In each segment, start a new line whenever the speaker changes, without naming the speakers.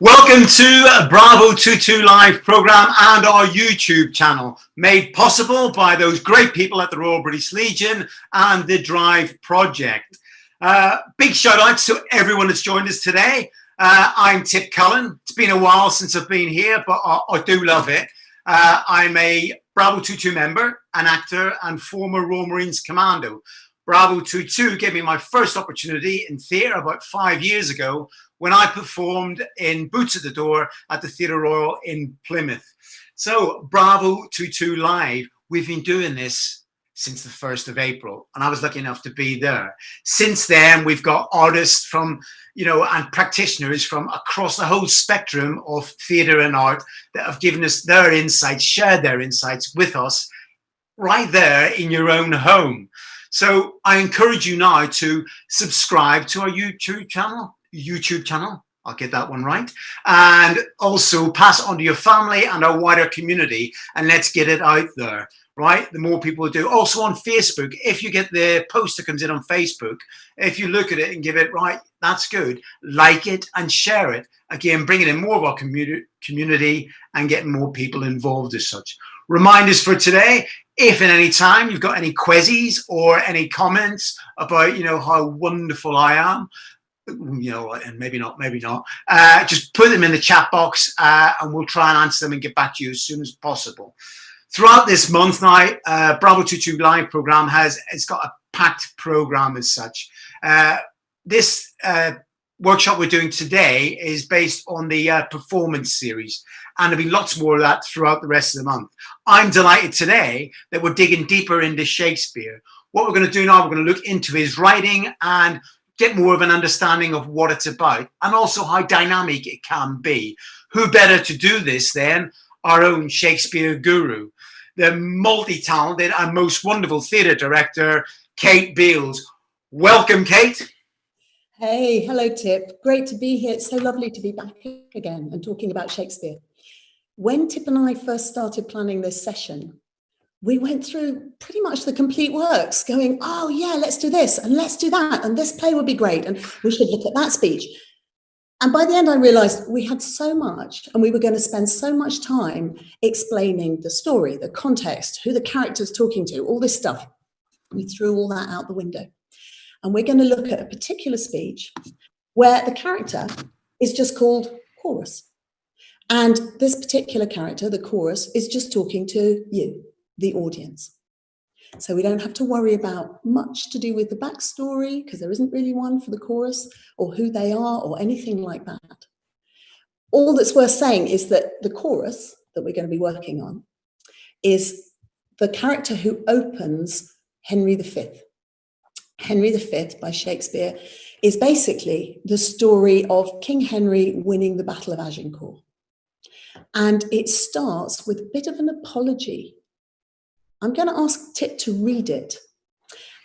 Welcome to Bravo 22 Live program and our YouTube channel, made possible by those great people at the Royal British Legion and the Drive Project. Big shout outs to everyone that's joined us today. I'm Tip Cullen. It's been a while since I've been here, but I do love it. I'm a Bravo 22 member, an actor, and former Royal Marines Commando. Bravo 22 gave me my first opportunity in theatre about 5 years ago when I performed in Boots at the Door at the Theatre Royal in Plymouth. So Bravo 22 Live, we've been doing this since the 1st of April, and I was lucky enough to be there. Since then, we've got artists from, and practitioners from across the whole spectrum of theatre and art that have given us their insights, shared their insights with us right there in your own home. So I encourage you now to subscribe to our YouTube channel. I'll get that one right. And also pass on to your family and our wider community, and let's get it out there, right? The more people do. Also on Facebook, if you get the post that comes in on Facebook, if you look at it and give it right, that's good. Like it and share it. Again, bringing in more of our community and getting more people involved as such. Reminders for today, if at any time you've got any quizzes or any comments about, how wonderful I am, and maybe not, just put them in the chat box and we'll try and answer them and get back to you as soon as possible. Throughout this month now, Bravo 22 Live program it's got a packed program as such. This workshop we're doing today is based on the performance series, and there'll be lots more of that throughout the rest of the month. I'm delighted today that we're digging deeper into Shakespeare. What we're going to do now, we're going to look into his writing and get more of an understanding of what it's about, and also how dynamic it can be. Who better to do this than our own Shakespeare guru, the multi-talented and most wonderful theatre director, Kate Beales. Welcome, Kate.
Hey, hello, Tip. Great to be here. It's so lovely to be back again and talking about Shakespeare. When Tip and I first started planning this session, we went through pretty much the complete works, going, oh yeah, let's do this and let's do that, and this play would be great, and we should look at that speech. And by the end, I realized we had so much, and we were going to spend so much time explaining the story, the context, who the character's talking to, all this stuff. We threw all that out the window. And we're going to look at a particular speech where the character is just called Chorus. And this particular character, the Chorus, is just talking to you, the audience. So we don't have to worry about much to do with the backstory, because there isn't really one for the Chorus, or who they are, or anything like that. All that's worth saying is that the Chorus that we're going to be working on is the character who opens Henry V. Henry V by Shakespeare is basically the story of King Henry winning the Battle of Agincourt. And it starts with a bit of an apology. I'm going to ask Tip to read it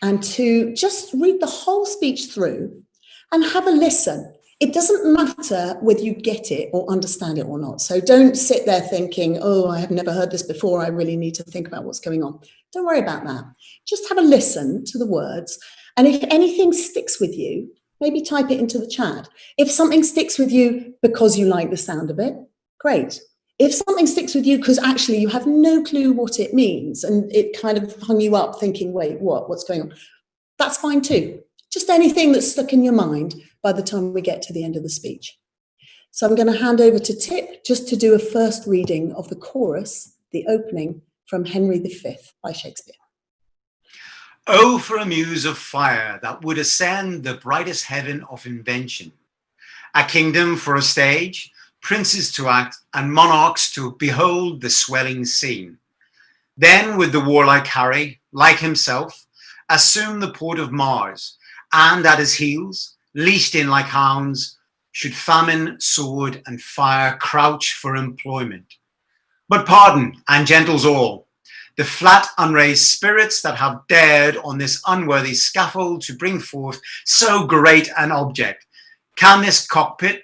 and to just read the whole speech through and have a listen. It doesn't matter whether you get it or understand it or not. So don't sit there thinking, oh, I have never heard this before. I really need to think about what's going on. Don't worry about that. Just have a listen to the words. And if anything sticks with you, maybe type it into the chat. If something sticks with you because you like the sound of it, great. If something sticks with you because actually you have no clue what it means and it kind of hung you up thinking, wait, what's going on? That's fine too. Just anything that's stuck in your mind by the time we get to the end of the speech. So I'm going to hand over to Tip just to do a first reading of the chorus, the opening from Henry V by Shakespeare.
Oh, for a muse of fire that would ascend the brightest heaven of invention, a kingdom for a stage, princes to act, and monarchs to behold the swelling scene. Then would the warlike Harry, like himself, assume the port of Mars, and at his heels, leashed in like hounds, should famine, sword, and fire crouch for employment. But pardon, and gentles all, the flat unraised spirits that have dared on this unworthy scaffold to bring forth so great an object. Can this cockpit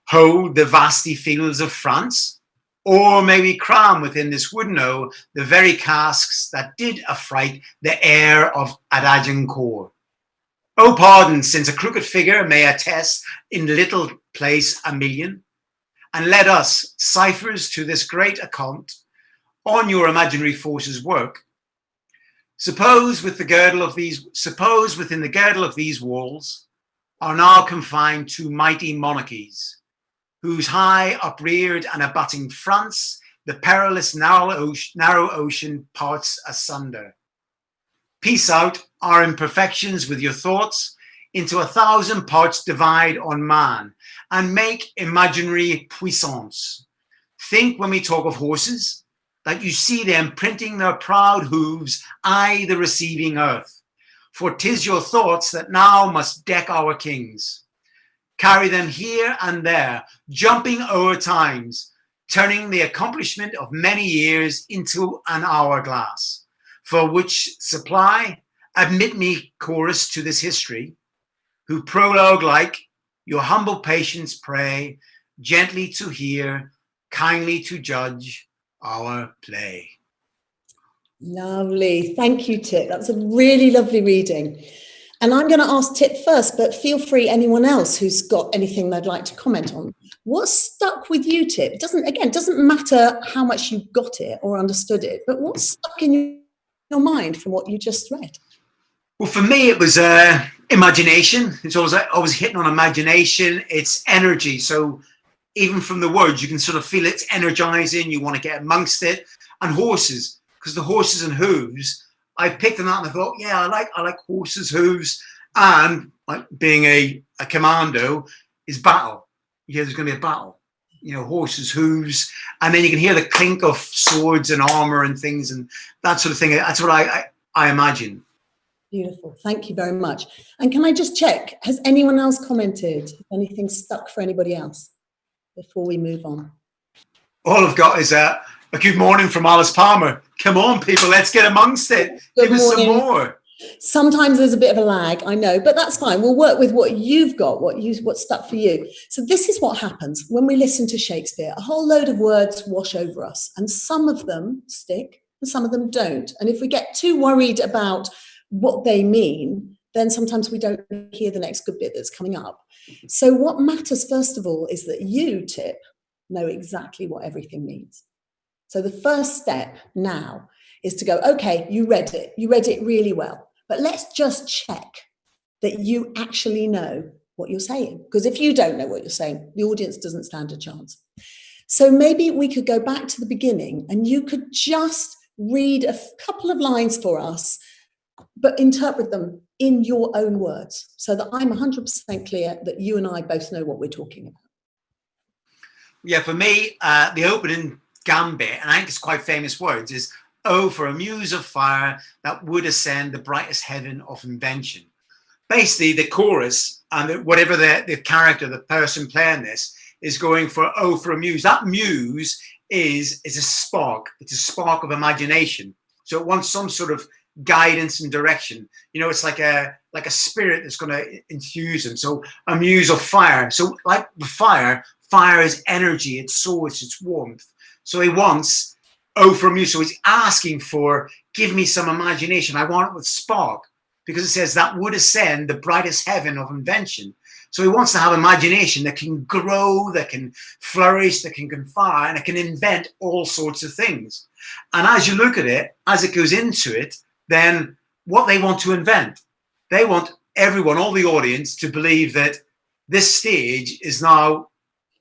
hold the vasty fields of France? Or may we cram within this wooden O the very casks that did affright the air of Agincourt? Oh, pardon, since a crooked figure may attest in little place a million, and let us, ciphers to this great account, on your imaginary forces work. Suppose within the girdle of these walls are now confined two mighty monarchies, whose high upreared and abutting fronts the perilous narrow ocean parts asunder. Piece out our imperfections with your thoughts, into 1,000 parts divide on man, and make imaginary puissance. Think when we talk of horses, that you see them printing their proud hooves, aye, the receiving earth. For 'tis your thoughts that now must deck our kings. Carry them here and there, jumping o'er times, turning the accomplishment of many years into an hourglass, for which supply, admit me chorus to this history, who prologue like your humble patience pray, gently to hear, kindly to judge our play.
Lovely. Thank you, Tip. That's a really lovely reading. And I'm going to ask Tip first, but feel free, anyone else who's got anything they'd like to comment on. What stuck with you, Tip? It doesn't matter how much you got it or understood it, but what stuck in your mind from what you just read?
Well, for me, it was imagination. It's always hitting on imagination. It's energy. So even from the words, you can sort of feel it's energizing. You want to get amongst it. And horses, because the horses and hooves, I picked them out and I thought, yeah, I like horses, hooves, and like being a commando is battle. Yeah, there's going to be a battle. You know, horses, hooves, and then you can hear the clink of swords and armor and things and that sort of thing. That's what I imagine.
Beautiful. Thank you very much. And can I just check, has anyone else commented? Anything stuck for anybody else before we move on?
All I've got is a good morning from Alice Palmer. Come on, people, let's get amongst it. Give us some more.
Sometimes there's a bit of a lag, I know, but that's fine. We'll work with what you've got, what's stuck for you. So this is what happens when we listen to Shakespeare. A whole load of words wash over us, and some of them stick and some of them don't. And if we get too worried about what they mean, then sometimes we don't hear the next good bit that's coming up. So what matters, first of all, is that you, Tip, know exactly what everything means. So the first step now is to go, okay, you read it really well, but let's just check that you actually know what you're saying. Because if you don't know what you're saying, the audience doesn't stand a chance. So maybe we could go back to the beginning and you could just read a couple of lines for us, but interpret them in your own words so that I'm 100% clear that you and I both know what we're talking about.
Yeah, for me, the opening gambit, and I think it's quite famous words, is, oh, for a muse of fire that would ascend the brightest heaven of invention. Basically, the chorus and whatever the character, the person playing this, is going for, oh, for a muse. That muse is a spark. It's a spark of imagination. So it wants some sort of guidance and direction. You know, it's like a spirit that's going to infuse him. So a muse of fire. So like the fire is energy, it's source, it's warmth. So he wants, oh, from you. So he's asking for, give me some imagination. I want it with spark, because it says that would ascend the brightest heaven of invention. So he wants to have imagination that can grow, that can flourish, that can conspire, and it can invent all sorts of things. And as you look at it, as it goes into it, then what they want to invent, they want everyone, all the audience, to believe that this stage is now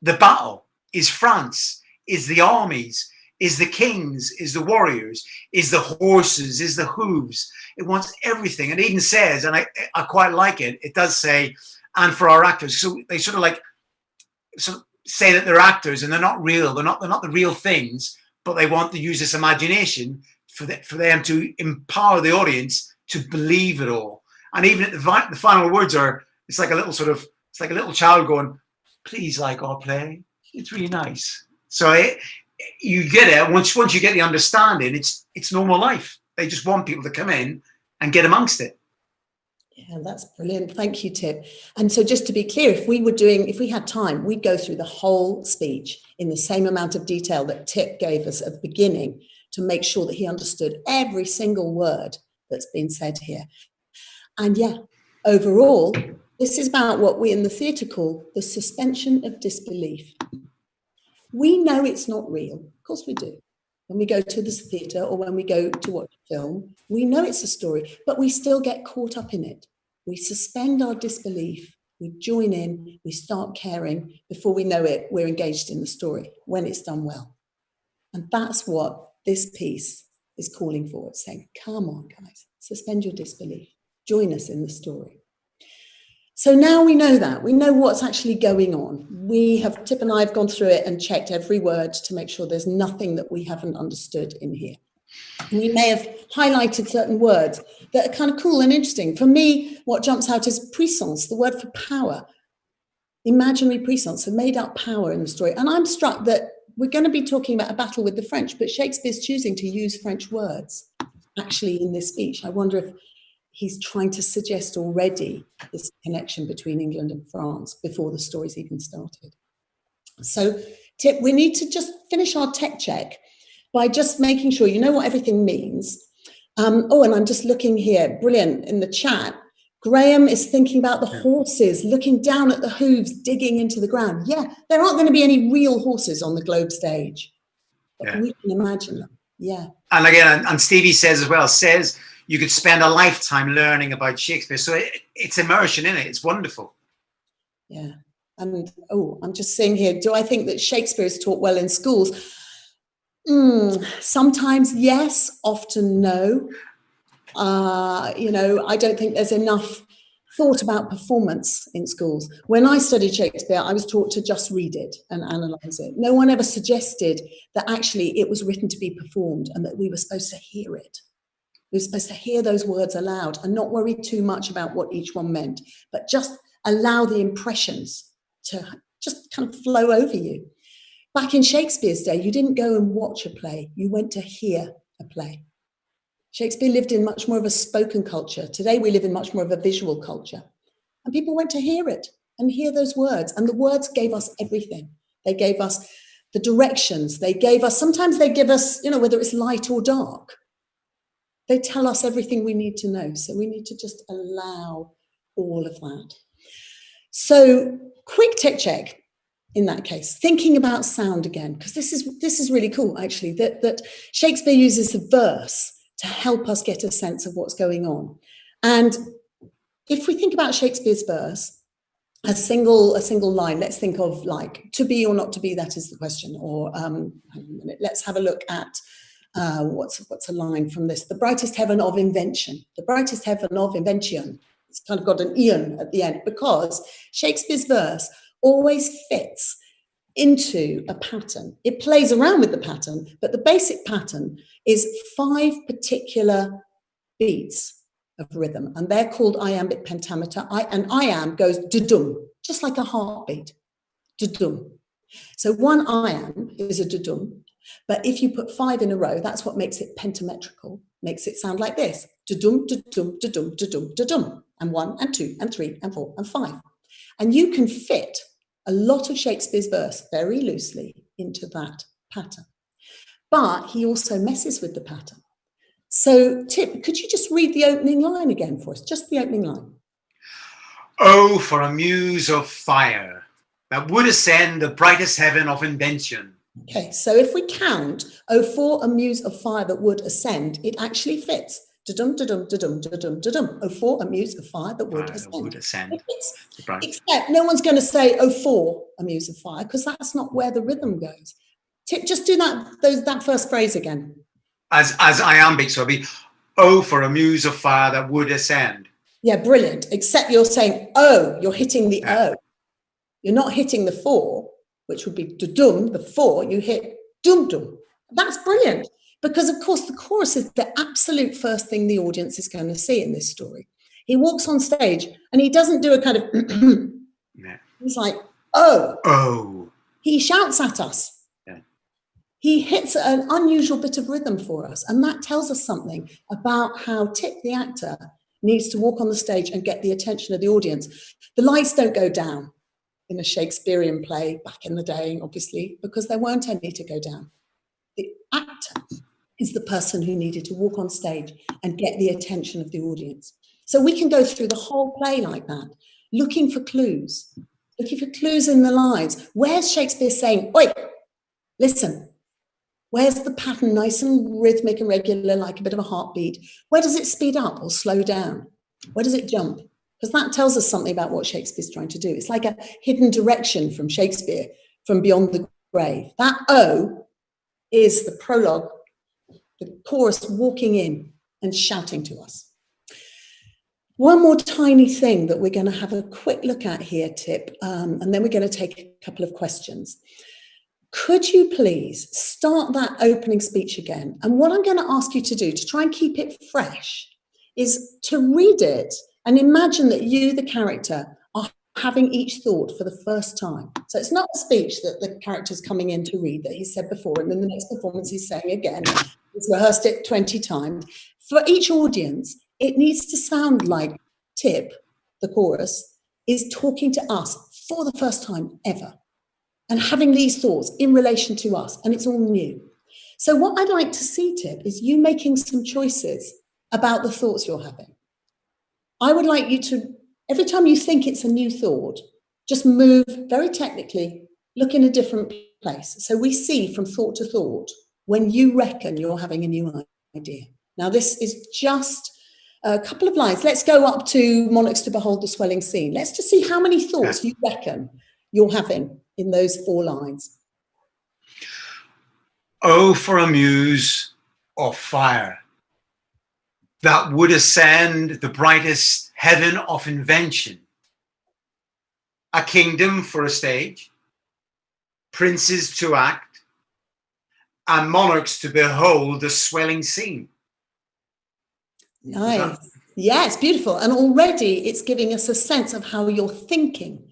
the battle, is France, is the armies, is the kings, is the warriors, is the horses, is the hooves. It wants everything. And it even says, and I quite like it, it does say, and for our actors. So they sort of say that they're actors and they're not real. They're not the real things, but they want to use this imagination for them to empower the audience to believe it all. And even at the final words are, it's like a little child going, please like our play. It's really nice. So you get it. Once you get the understanding, it's normal life. They just want people to come in and get amongst it.
Yeah, that's brilliant. Thank you, Tip. And so just to be clear, if we had time, we'd go through the whole speech in the same amount of detail that Tip gave us at the beginning to make sure that he understood every single word that's been said here. And yeah, overall, this is about what we in the theatre call the suspension of disbelief. We know it's not real. Of course we do. When we go to the theatre or when we go to watch a film, we know it's a story, but we still get caught up in it. We suspend our disbelief, we join in, we start caring. Before we know it, we're engaged in the story when it's done well. And that's what this piece is calling for. It's saying, come on, guys, suspend your disbelief. Join us in the story. So now we know that. We know what's actually going on. Tip and I have gone through it and checked every word to make sure there's nothing that we haven't understood in here. We may have highlighted certain words that are kind of cool and interesting. For me, what jumps out is puissance, the word for power. Imaginary puissance, a made-up power in the story. And I'm struck that we're going to be talking about a battle with the French, but Shakespeare's choosing to use French words actually in this speech. I wonder if he's trying to suggest already this connection between England and France before the story's even started. So, Tip, we need to just finish our tech check by just making sure you know what everything means. And I'm just looking here, brilliant, in the chat. Graham is thinking about the horses, looking down at the hooves, digging into the ground. Yeah, there aren't going to be any real horses on the Globe stage, but we can imagine them. Yeah.
And again, and Stevie says as well, you could spend a lifetime learning about Shakespeare. So it's immersion in it. It's wonderful.
Yeah. And, I'm just saying here, do I think that Shakespeare is taught well in schools? Sometimes yes, often no. I don't think there's enough thought about performance in schools. When I studied Shakespeare, I was taught to just read it and analyse it. No one ever suggested that actually it was written to be performed and that we were supposed to hear it. We were supposed to hear those words aloud and not worry too much about what each one meant, but just allow the impressions to just kind of flow over you. Back in Shakespeare's day, you didn't go and watch a play, you went to hear a play. Shakespeare lived in much more of a spoken culture. Today we live in much more of a visual culture. And people went to hear it and hear those words. And the words gave us everything. They gave us the directions. Sometimes they give us, whether it's light or dark. They tell us everything we need to know. So we need to just allow all of that. So quick tech check. In that case, thinking about sound again, because this is really cool, actually, that Shakespeare uses the verse to help us get a sense of what's going on. And if we think about Shakespeare's verse, a single line, let's think of like, to be or not to be, that is the question. Or hang on a minute, let's have a look at what's a line from this. The brightest heaven of invention. The brightest heaven of invention. It's kind of got an ion at the end because Shakespeare's verse always fits into a pattern. It plays around with the pattern, but the basic pattern is 5 particular beats of rhythm, and they're called iambic pentameter. Iamb goes dudum, just like a heartbeat, dudum. So one iamb is a dudum, but if you put 5 in a row, that's what makes it pentametrical, makes it sound like this, dudum, dudum, dudum, dudum, dudum, and 1 and 2 and 3 and 4 and 5. And you can fit a lot of Shakespeare's verse very loosely into that pattern. But he also messes with the pattern. So, Tip, could you just read the opening line again for us? Just the opening line.
Oh, for a muse of fire that would ascend the brightest heaven of invention. Okay,
so if we count, oh, for a muse of fire that would ascend, it actually fits. Da-dum, da-dum, da-dum, da-dum, da-dum. Oh, for a muse of fire that would ascend. Except no one's going to say, oh, for a muse of fire, because that's not where the rhythm goes. Tip, just do that first phrase again.
As iambic, so it'll be, oh, for a muse of fire that would ascend.
Yeah, brilliant. Except you're saying, oh, you're hitting the O. You're not hitting the for, which would be dum, the for, you hit dum-dum. That's brilliant. Because, of course, the chorus is the absolute first thing the audience is going to see in this story. He walks on stage and he doesn't do a kind of, he's like, oh.
Oh.
He shouts at us. Yeah. He hits an unusual bit of rhythm for us. And that tells us something about how Tip, the actor, needs to walk on the stage and get the attention of the audience. The lights don't go down in a Shakespearean play back in the day, obviously, because there weren't any to go down. The actor is the person who needed to walk on stage and get the attention of the audience. So we can go through the whole play like that, looking for clues in the lines. Where's Shakespeare saying, oi, Listen, where's the pattern nice and rhythmic and regular, like a bit of a heartbeat? Where does it speed up or slow down? Where does it jump? Because that tells us something about what Shakespeare's trying to do. It's like a hidden direction from Shakespeare, from beyond the grave. That O is the prologue, the chorus walking in and shouting to us. One more tiny thing that we're going to have a quick look at here, Tip, and then we're going to take a couple of questions. Could you please start that opening speech again? And what I'm going to ask you to do to try and keep it fresh is to read it and imagine that you, the character, are having each thought for the first time. So it's not a speech that the character's coming in to read that he said before, and then the next performance he's saying again. He's rehearsed it 20 times. For each audience, it needs to sound like Tip, the chorus, is talking to us for the first time ever and having these thoughts in relation to us, and it's all new. So what I'd like to see, Tip, is you making some choices about the thoughts you're having. I would like you to, every time you think it's a new thought, just move very technically, look in a different place. So we see from thought to thought when you reckon you're having a new idea. Now, this is just a couple of lines. Let's go up to Monarchs to Behold the Swelling Scene. Let's just see how many thoughts you reckon you're having in those 4 lines.
Oh, for a muse of fire that would ascend the brightest heaven of invention, a kingdom for a stage, princes to act, and monarchs to behold the swelling scene.
Nice. Yes, beautiful. And already it's giving us a sense of how you're thinking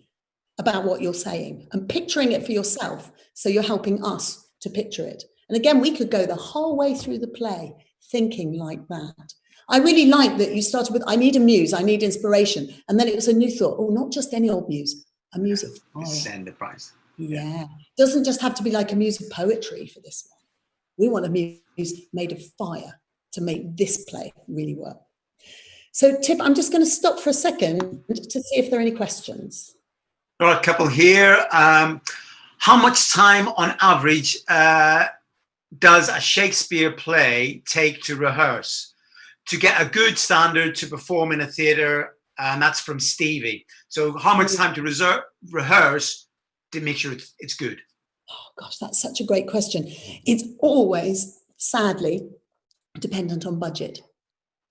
about what you're saying and picturing it for yourself. So you're helping us to picture it. And again, we could go the whole way through the play thinking like that. I really like that you started with, I need a muse, I need inspiration. And then it was a new thought. Oh, not just any old muse, a muse of fire.
Ascend the price.
Yeah. Doesn't just have to be like a muse of poetry for this one. We want a muse made of fire to make this play really work. So Tip, I'm just going to stop for a second to see if there are any questions.
There are a couple here. How much time on average does a Shakespeare play take to rehearse? To get a good standard to perform in a theatre, and that's from Stevie. So how much time to rehearse to make sure it's good?
Oh gosh, that's such a great question. It's always, sadly, dependent on budget.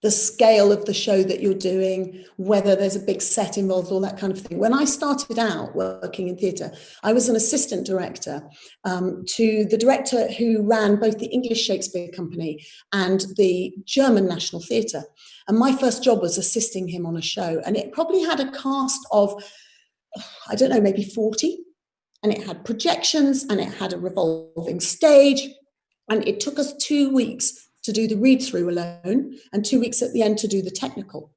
The scale of the show that you're doing, whether there's a big set involved, all that kind of thing. When I started out working in theatre, I was an assistant director to the director who ran both the English Shakespeare Company and the German National Theatre. And my first job was assisting him on a show. And it probably had a cast of, I don't know, maybe 40. And it had projections and it had a revolving stage. And it took us 2 weeks to do the read-through alone, and 2 weeks at the end to do the technical.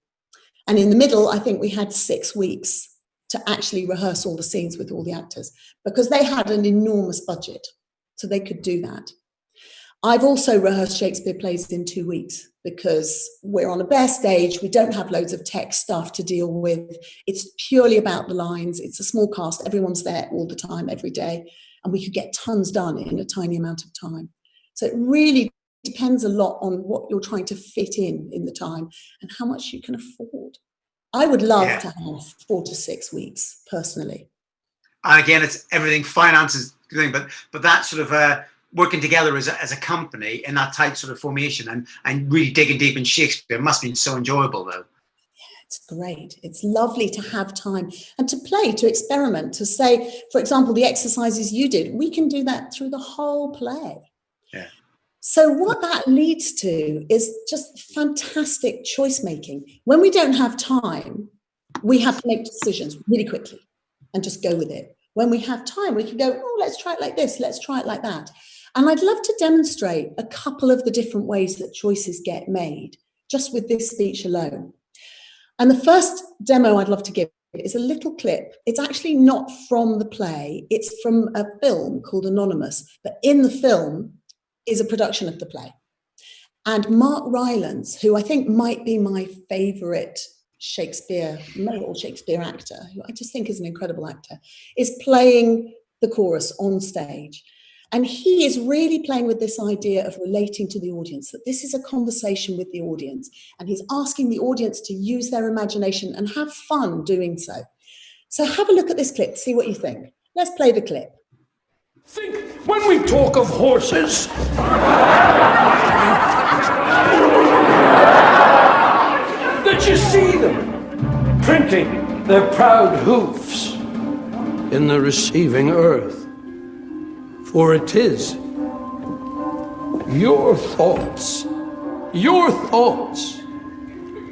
And in the middle, I think we had 6 weeks to actually rehearse all the scenes with all the actors, because they had an enormous budget, so they could do that. I've also rehearsed Shakespeare plays in 2 weeks, because we're on a bare stage, we don't have loads of tech stuff to deal with. It's purely about the lines, it's a small cast, everyone's there all the time, every day, and we could get tons done in a tiny amount of time. So it really depends a lot on what you're trying to fit in the time and how much you can afford. I would love to have 4 to 6 weeks personally.
And again, it's everything, finances, but that sort of working together as a company in that tight sort of formation and really digging deep in Shakespeare must have been so enjoyable though.
Yeah, it's great. It's lovely to have time and to play, to experiment, to say, for example, the exercises you did, we can do that through the whole play.
Yeah.
So what that leads to is just fantastic choice making. When we don't have time, we have to make decisions really quickly and just go with it. When we have time, we can go, oh, let's try it like this, let's try it like that. And I'd love to demonstrate a couple of the different ways that choices get made, just with this speech alone. And the first demo I'd love to give is a little clip. It's actually not from the play, it's from a film called Anonymous, but in the film is a production of the play. And Mark Rylance, who I think might be my favourite male Shakespeare actor, who I just think is an incredible actor, is playing the chorus on stage. And he is really playing with this idea of relating to the audience, that this is a conversation with the audience. And he's asking the audience to use their imagination and have fun doing so. So have a look at this clip, see what you think. Let's play the clip.
Think, when we talk of horses, that you see them printing their proud hoofs in the receiving earth. For it is your thoughts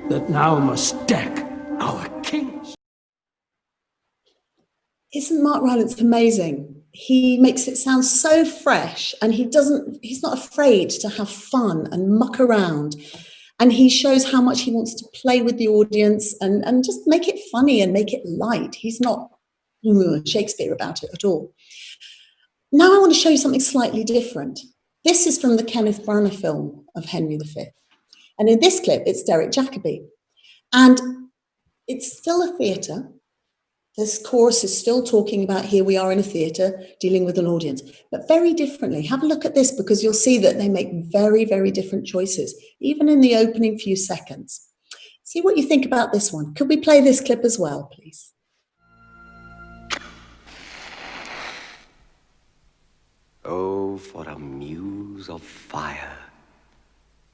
that now must deck our kings.
Isn't Mark Rylance amazing? He makes it sound so fresh, and he's not afraid to have fun and muck around. And he shows how much he wants to play with the audience and just make it funny and make it light. He's not Shakespeare about it at all. Now I want to show you something slightly different. This is from the Kenneth Branagh film of Henry V. And in this clip, it's Derek Jacobi. And it's still a theatre. This chorus is still talking about here we are in a theatre dealing with an audience, but very differently. Have a look at this, because you'll see that they make very, very different choices, even in the opening few seconds. See what you think about this one. Could we play this clip as well, please?
Oh, for a muse of fire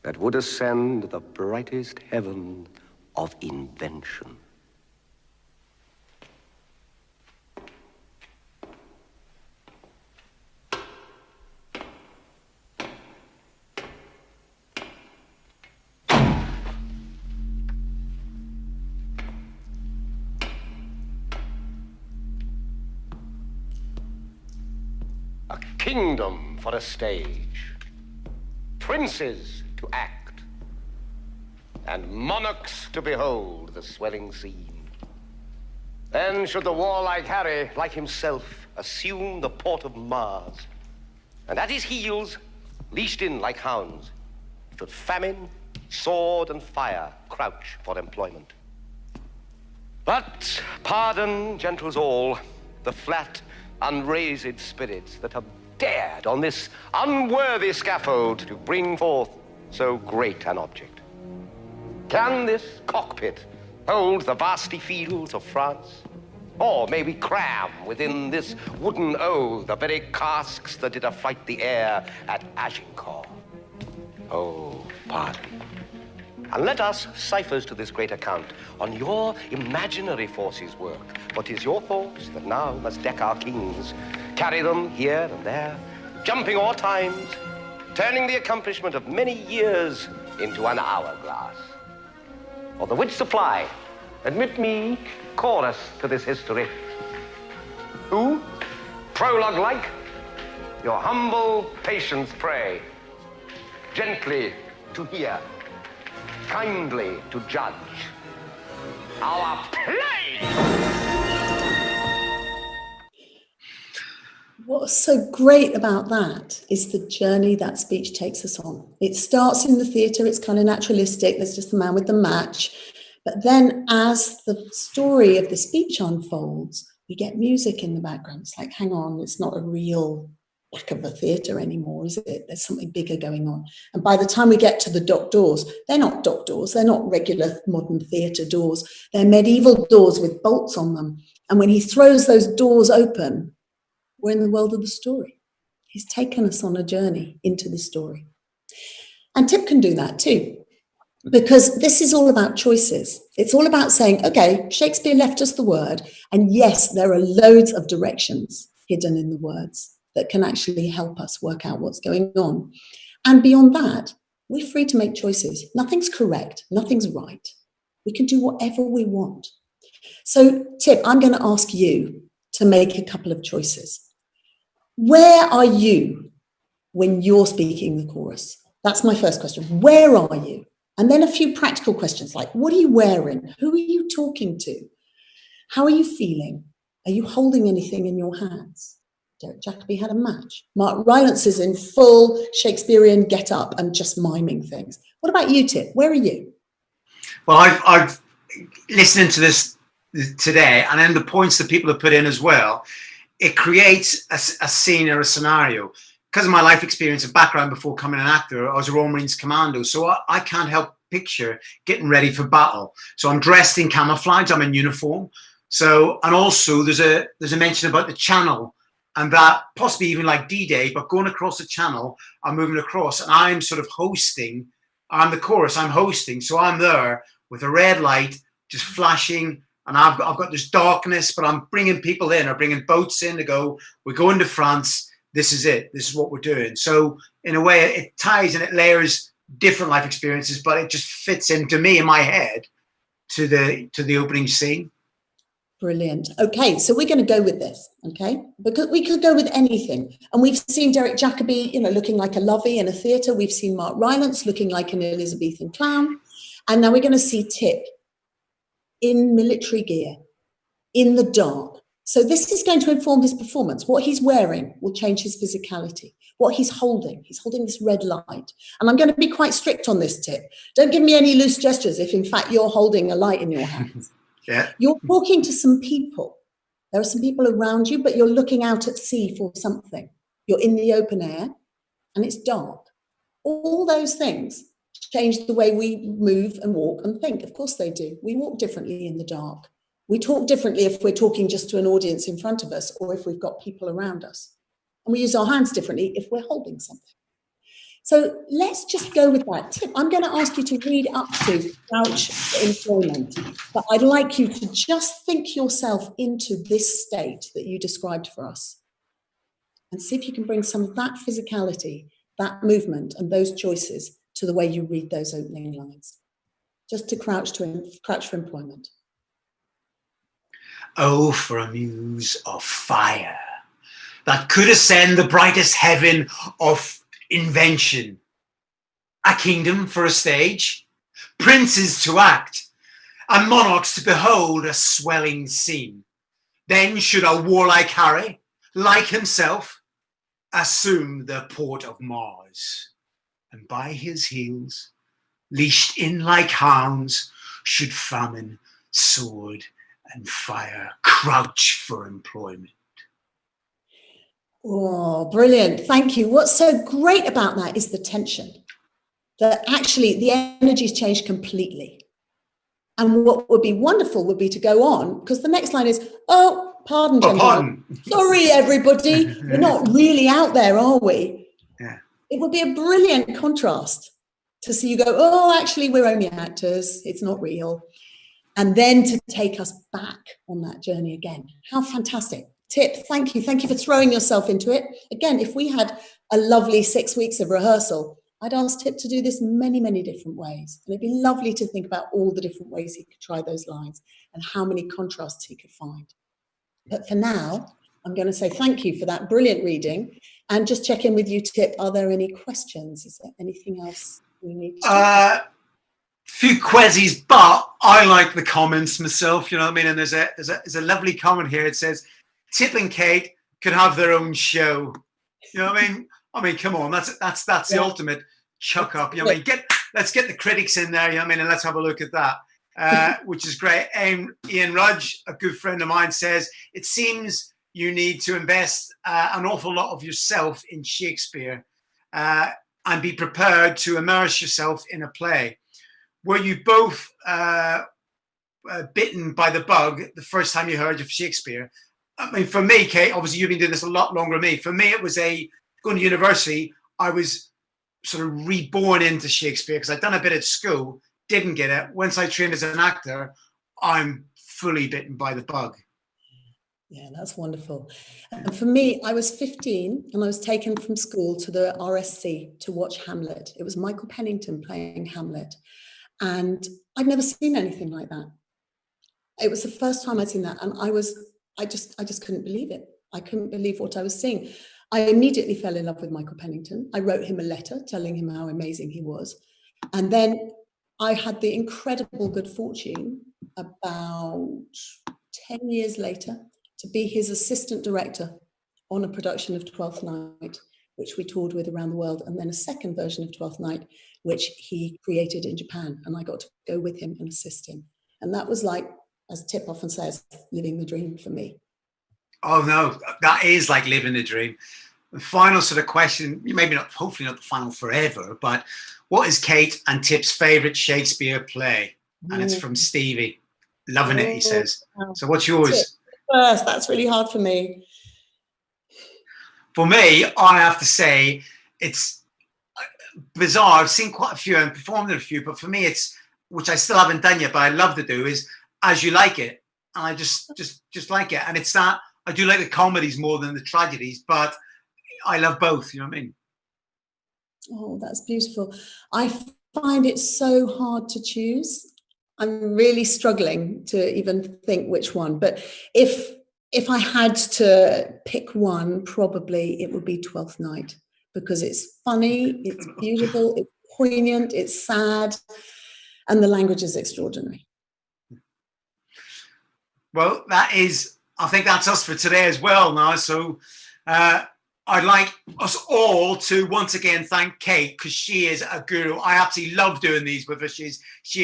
that would ascend the brightest heaven of invention. A kingdom for a stage, princes to act, and monarchs to behold the swelling scene. Then should the warlike Harry, like himself, assume the port of Mars, and at his heels, leashed in like hounds, should famine, sword, and fire crouch for employment. But pardon, gentles all, the flat, unraised spirits that have dared on this unworthy scaffold to bring forth so great an object. Can this cockpit hold the vasty fields of France? Or may we cram within this wooden O the very casks that did affright the air at Agincourt? Oh, pardon. And let us, ciphers to this great account, on your imaginary forces work. For 'tis your thoughts that now must deck our kings, carry them here and there, jumping o'er times, turning the accomplishment of many years into an hourglass. For the which supply, admit me chorus to this history, who, prologue-like, your humble patience pray, gently to hear, kindly to judge our play.
What's so great about that is the journey that speech takes us on. It starts in the theatre, it's kind of naturalistic, there's just the man with the match. But then as the story of the speech unfolds, we get music in the background. It's like, hang on, it's not a real back of a theatre anymore, is it? There's something bigger going on. And by the time we get to the dock doors, they're not dock doors, they're not regular modern theatre doors, they're medieval doors with bolts on them. And when he throws those doors open, we're in the world of the story. He's taken us on a journey into the story. And Tip can do that too, because this is all about choices. It's all about saying, okay, Shakespeare left us the word, and yes, there are loads of directions hidden in the words that can actually help us work out what's going on. And beyond that, we're free to make choices. Nothing's correct, nothing's right. We can do whatever we want. So, Tip, I'm going to ask you to make a couple of choices. Where are you when you're speaking the chorus? That's my first question. Where are you? And then a few practical questions like, what are you wearing? Who are you talking to? How are you feeling? Are you holding anything in your hands? Derek Jacobi had a match. Mark Rylance is in full Shakespearean get-up and just miming things. What about you, Tip? Where are you?
Well, I've listened to this today, and then the points that people have put in as well, it creates a scene or a scenario. because of my life experience and background before becoming an actor, I was a Royal Marines commando. So I can't help picture getting ready for battle. So I'm dressed in camouflage, I'm in uniform. So, and also there's a mention about the channel, and that possibly even like D-Day, but going across the channel, I'm moving across, and I'm sort of hosting. I'm the chorus, I'm hosting. So I'm there with a red light just flashing, and I've got this darkness, but I'm bringing people in, or bringing boats in to go, we're going to France. This is it. This is what we're doing. So in a way, it ties and it layers different life experiences, but it just fits into me in my head to the opening scene.
Brilliant. Okay, so we're going to go with this, okay? Because we could go with anything. And we've seen Derek Jacobi, you know, looking like a Lovey in a theatre. We've seen Mark Rylance looking like an Elizabethan clown. And now we're going to see Tip in military gear, in the dark. So this is going to inform his performance. What he's wearing will change his physicality. What he's holding this red light. And I'm going to be quite strict on this, Tip. Don't give me any loose gestures if in fact you're holding a light in your hands.
Yeah.
You're talking to some people. There are some people around you, but you're looking out at sea for something. You're in the open air and it's dark. All those things change the way we move and walk and think. Of course they do. We walk differently in the dark. We talk differently if we're talking just to an audience in front of us or if we've got people around us. And we use our hands differently if we're holding something. So let's just go with that. Tip, I'm going to ask you to read up to crouch for employment, but I'd like you to just think yourself into this state that you described for us and see if you can bring some of that physicality, that movement and those choices to the way you read those opening lines. Just to crouch for employment.
Oh, for a muse of fire that could ascend the brightest heaven of invention, a kingdom for a stage, princes to act, and monarchs to behold a swelling scene. Then should a warlike Harry, like himself, assume the port of Mars, and by his heels, leashed in like hounds, should famine, sword, and fire crouch for employment.
Oh, brilliant. Thank you. What's so great about that is the tension. That actually the energy's changed completely. And what would be wonderful would be to go on, because the next line is, oh, pardon, gentlemen.
Pardon.
Sorry, everybody. We're not really out there, are we?
Yeah.
It would be a brilliant contrast to see you go, oh, actually, we're only actors. It's not real. And then to take us back on that journey again. How fantastic. Tip, thank you. Thank you for throwing yourself into it. Again, if we had a lovely 6 weeks of rehearsal, I'd ask Tip to do this many, many different ways. And it'd be lovely to think about all the different ways he could try those lines and how many contrasts he could find. But for now, I'm going to say thank you for that brilliant reading and just check in with you, Tip. Are there any questions? Is there anything else we need to
few quezzies, but I like the comments myself, you know what I mean? And there's a lovely comment here. It says, Tip and Kate could have their own show. You know what I mean? I mean, come on, that's the ultimate chuck up. You know what I mean? Let's get the critics in there, you know what I mean? And let's have a look at that, which is great. Ian Rudge, a good friend of mine, says, it seems you need to invest an awful lot of yourself in Shakespeare and be prepared to immerse yourself in a play. Were you both bitten by the bug the first time you heard of Shakespeare? I mean, for me, Kate, obviously you've been doing this a lot longer than me. For me, it was going to university, I was sort of reborn into Shakespeare because I'd done a bit at school, didn't get it. Once I trained as an actor, I'm fully bitten by the bug.
Yeah, that's wonderful. And for me, I was 15 and I was taken from school to the RSC to watch Hamlet. It was Michael Pennington playing Hamlet. And I'd never seen anything like that. It was the first time I'd seen that. And I just couldn't believe it. I couldn't believe what I was seeing. I immediately fell in love with Michael Pennington. I wrote him a letter telling him how amazing he was. And then I had the incredible good fortune about 10 years later to be his assistant director on a production of Twelfth Night, which we toured with around the world, and then a second version of Twelfth Night, which he created in Japan. And I got to go with him and assist him. And that was like, as Tip often says, living the dream for me.
Oh no, that is like living the dream. the final sort of question, maybe not, hopefully not the final forever, but what is Kate and Tip's favorite Shakespeare play? And it's from Stevie. Loving it, he says. So what's yours?
First, that's really hard for me.
For me, I have to say, it's bizarre. I've seen quite a few and performed in a few, but for me, it's, which I still haven't done yet, but I love to do, is As You Like It. And I just like it. And it's that, I do like the comedies more than the tragedies, but I love both, you know what I mean?
Oh, that's beautiful. I find it so hard to choose. I'm really struggling to even think which one. But if I had to pick one, probably it would be Twelfth Night, because it's funny, it's beautiful, it's poignant, it's sad, and the language is extraordinary.
Well, that is, I think that's us for today as well now. So I'd like us all to once again thank Kate, because she is a guru. I absolutely love doing these with her. She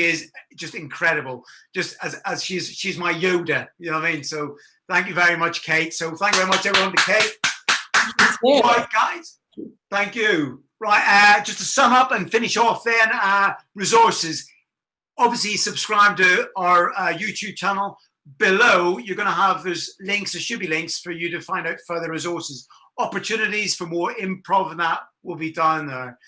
is just incredible. Just as she's my Yoda, you know what I mean? So thank you very much, Kate. So thank you very much, everyone, to Kate.
Yeah.
Right, guys. Thank you. Right, just to sum up and finish off then, resources. Obviously, subscribe to our YouTube channel. Below, you're going to have, there's links, there should be links for you to find out further resources. Opportunities for more improv and that will be down there.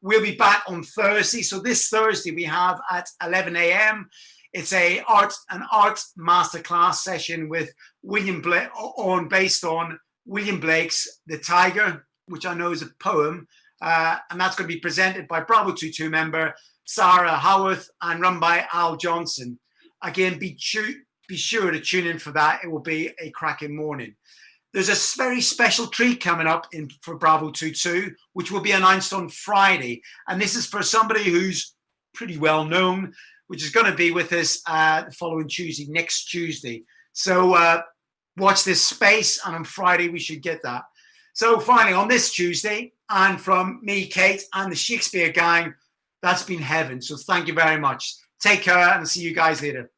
We'll be back on Thursday. So this Thursday we have at 11 a.m. It's an art masterclass session with William Blake, based on William Blake's The Tiger, which I know is a poem, and that's going to be presented by Bravo 22 member Sarah Howarth and run by Al Johnson. Again, be sure to tune in for that. It will be a cracking morning. There's a very special treat coming up for Bravo 22, which will be announced on Friday. And this is for somebody who's pretty well known, which is going to be with us the following Tuesday, next Tuesday. So watch this space, and on Friday we should get that. So finally, on this Tuesday, and from me, Kate, and the Shakespeare gang, that's been heaven. So thank you very much. Take care, and see you guys later.